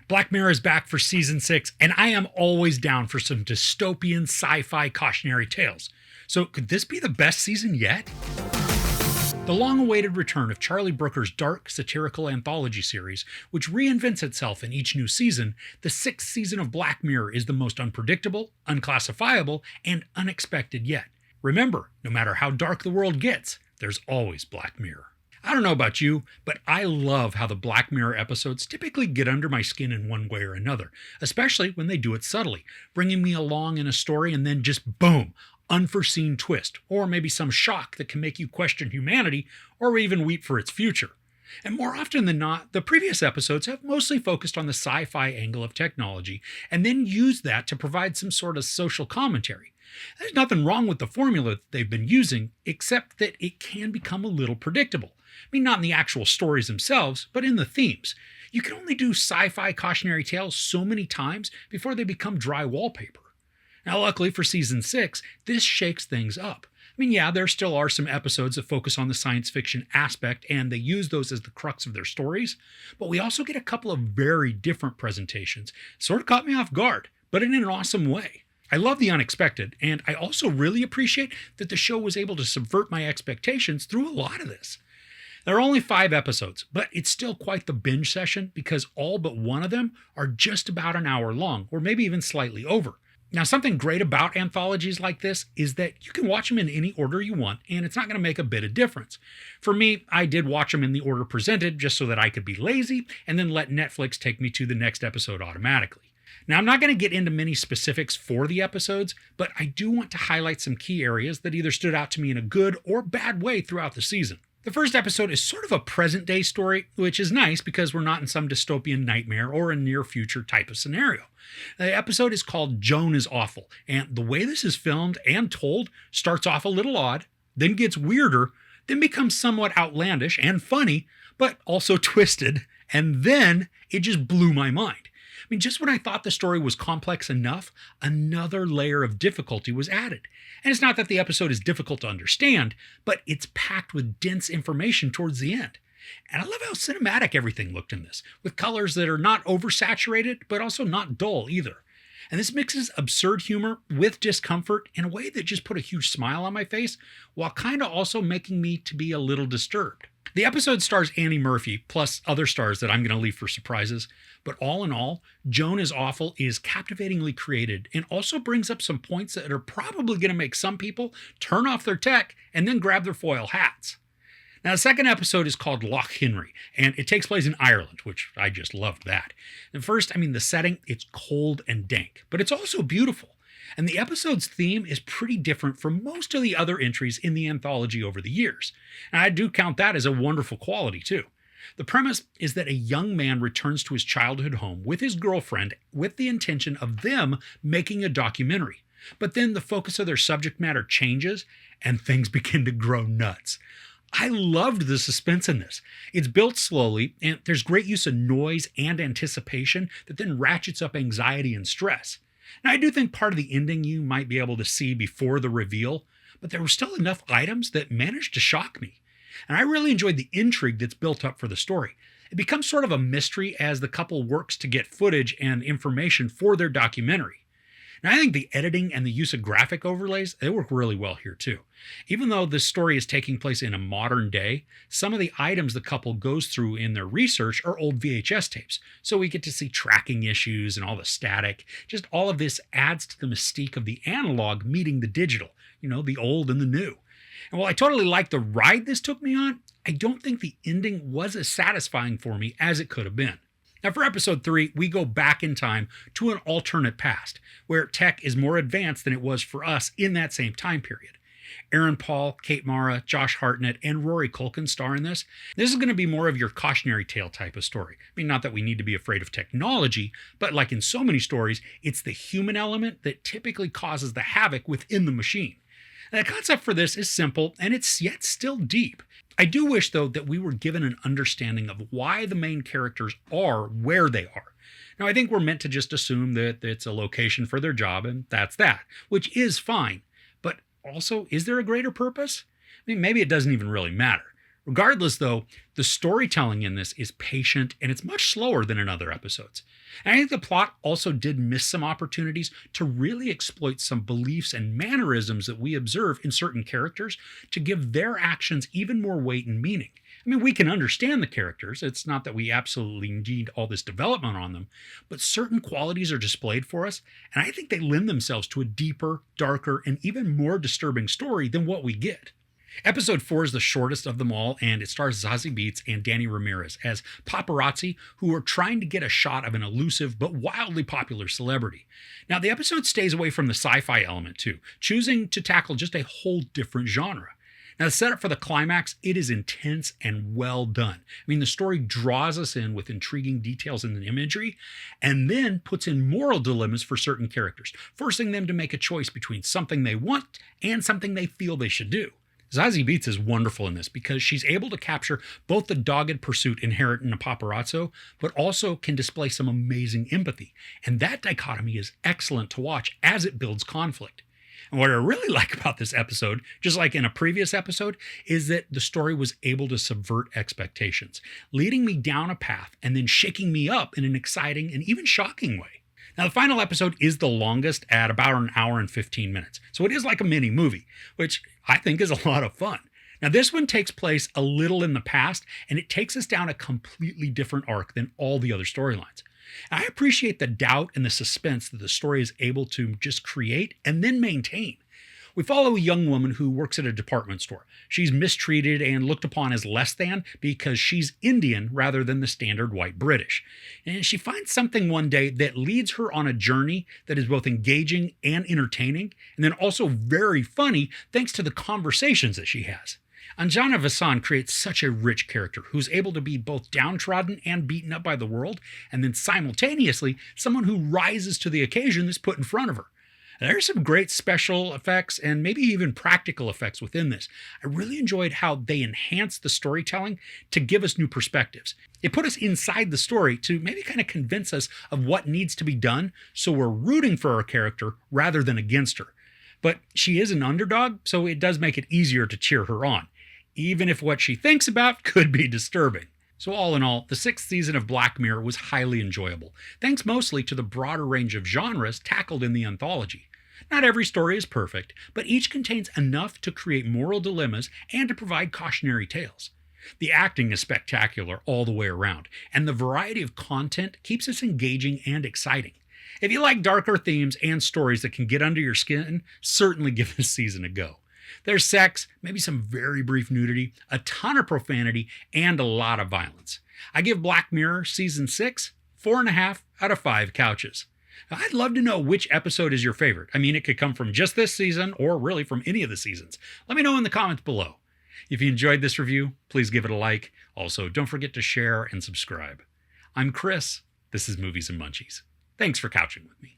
Black Mirror is back for season 6, and I am always down for some dystopian sci-fi cautionary tales. So could this be the best season yet? The long-awaited return of Charlie Brooker's dark, satirical anthology series, which reinvents itself in each new season, the 6th season of Black Mirror is the most unpredictable, unclassifiable, and unexpected yet. Remember, no matter how dark the world gets, there's always Black Mirror. I don't know about you, but I love how the Black Mirror episodes typically get under my skin in one way or another, especially when they do it subtly, bringing me along in a story and then just boom, unforeseen twist, or maybe some shock that can make you question humanity or even weep for its future. And more often than not, the previous episodes have mostly focused on the sci-fi angle of technology and then used that to provide some sort of social commentary. There's nothing wrong with the formula that they've been using, except that it can become a little predictable. I mean, not in the actual stories themselves, but in the themes. You can only do sci-fi cautionary tales so many times before they become dry wallpaper. Now, luckily for season 6, this shakes things up. I mean, yeah, there still are some episodes that focus on the science fiction aspect, and they use those as the crux of their stories, but we also get a couple of very different presentations. Sort of caught me off guard, but in an awesome way. I love the unexpected, and I also really appreciate that the show was able to subvert my expectations through a lot of this. There are only 5 episodes, but it's still quite the binge session because all but one of them are just about an hour long, or maybe even slightly over. Now, something great about anthologies like this is that you can watch them in any order you want, and it's not going to make a bit of difference. For me, I did watch them in the order presented just so that I could be lazy and then let Netflix take me to the next episode automatically. Now, I'm not going to get into many specifics for the episodes, but I do want to highlight some key areas that either stood out to me in a good or bad way throughout the season. The first episode is sort of a present-day story, which is nice because we're not in some dystopian nightmare or a near-future type of scenario. The episode is called Joan is Awful, and the way this is filmed and told starts off a little odd, then gets weirder, then becomes somewhat outlandish and funny, but also twisted, and then it just blew my mind. I mean, just when I thought the story was complex enough, another layer of difficulty was added. And it's not that the episode is difficult to understand, but it's packed with dense information towards the end. And I love how cinematic everything looked in this, with colors that are not oversaturated, but also not dull either. And this mixes absurd humor with discomfort in a way that just put a huge smile on my face, while kind of also making me to be a little disturbed. The episode stars Annie Murphy, plus other stars that I'm going to leave for surprises. But all in all, Joan is Awful is captivatingly created and also brings up some points that are probably going to make some people turn off their tech and then grab their foil hats. Now, the second episode is called Loch Henry, and it takes place in Ireland, which I just loved that. And first, the setting, it's cold and dank, but it's also beautiful. And the episode's theme is pretty different from most of the other entries in the anthology over the years. And I do count that as a wonderful quality, too. The premise is that a young man returns to his childhood home with his girlfriend with the intention of them making a documentary. But then the focus of their subject matter changes, and things begin to grow nuts. I loved the suspense in this. It's built slowly, and there's great use of noise and anticipation that then ratchets up anxiety and stress. Now, I do think part of the ending you might be able to see before the reveal, but there were still enough items that managed to shock me. And I really enjoyed the intrigue that's built up for the story. It becomes sort of a mystery as the couple works to get footage and information for their documentary. Now, I think the editing and the use of graphic overlays, they work really well here too. Even though this story is taking place in a modern day, some of the items the couple goes through in their research are old VHS tapes. So we get to see tracking issues and all the static. Just all of this adds to the mystique of the analog meeting the digital, the old and the new. And while I totally liked the ride this took me on, I don't think the ending was as satisfying for me as it could have been. Now, for episode 3, we go back in time to an alternate past, where tech is more advanced than it was for us in that same time period. Aaron Paul, Kate Mara, Josh Hartnett, and Rory Culkin star in this. This is going to be more of your cautionary tale type of story. Not that we need to be afraid of technology, but like in so many stories, it's the human element that typically causes the havoc within the machine. And the concept for this is simple, and it's yet still deep. I do wish, though, that we were given an understanding of why the main characters are where they are. Now, I think we're meant to just assume that it's a location for their job, and that's that, which is fine. But also, is there a greater purpose? Maybe it doesn't even really matter. Regardless, though, the storytelling in this is patient and it's much slower than in other episodes. And I think the plot also did miss some opportunities to really exploit some beliefs and mannerisms that we observe in certain characters to give their actions even more weight and meaning. I mean, we can understand the characters. It's not that we absolutely need all this development on them, but certain qualities are displayed for us, and I think they lend themselves to a deeper, darker, and even more disturbing story than what we get. Episode 4 is the shortest of them all, and it stars Zazie Beetz and Danny Ramirez as paparazzi who are trying to get a shot of an elusive but wildly popular celebrity. Now, the episode stays away from the sci-fi element too, choosing to tackle just a whole different genre. Now, the setup for the climax, it is intense and well done. I mean, the story draws us in with intriguing details and imagery, and then puts in moral dilemmas for certain characters, forcing them to make a choice between something they want and something they feel they should do. Zazie Beetz is wonderful in this because she's able to capture both the dogged pursuit inherent in a paparazzo, but also can display some amazing empathy. And that dichotomy is excellent to watch as it builds conflict. And what I really like about this episode, just like in a previous episode, is that the story was able to subvert expectations, leading me down a path and then shaking me up in an exciting and even shocking way. Now, the final episode is the longest at about an hour and 15 minutes. So it is like a mini movie, which I think is a lot of fun. Now, this one takes place a little in the past, and it takes us down a completely different arc than all the other storylines. I appreciate the doubt and the suspense that the story is able to just create and then maintain. We follow a young woman who works at a department store. She's mistreated and looked upon as less than because she's Indian rather than the standard white British. And she finds something one day that leads her on a journey that is both engaging and entertaining, and then also very funny thanks to the conversations that she has. Anjana Vasan creates such a rich character who's able to be both downtrodden and beaten up by the world, and then simultaneously someone who rises to the occasion that's put in front of her. There's some great special effects and maybe even practical effects within this. I really enjoyed how they enhanced the storytelling to give us new perspectives. It put us inside the story to maybe kind of convince us of what needs to be done, so we're rooting for our character rather than against her. But she is an underdog, so it does make it easier to cheer her on, even if what she thinks about could be disturbing. So all in all, the 6th season of Black Mirror was highly enjoyable, thanks mostly to the broader range of genres tackled in the anthology. Not every story is perfect, but each contains enough to create moral dilemmas and to provide cautionary tales. The acting is spectacular all the way around, and the variety of content keeps us engaging and exciting. If you like darker themes and stories that can get under your skin, certainly give this season a go. There's sex, maybe some very brief nudity, a ton of profanity, and a lot of violence. I give Black Mirror Season 6 4.5 out of 5 couches. I'd love to know which episode is your favorite. I mean, it could come from just this season or really from any of the seasons. Let me know in the comments below. If you enjoyed this review, please give it a like. Also, don't forget to share and subscribe. I'm Chris. This is Movies and Munchies. Thanks for couching with me.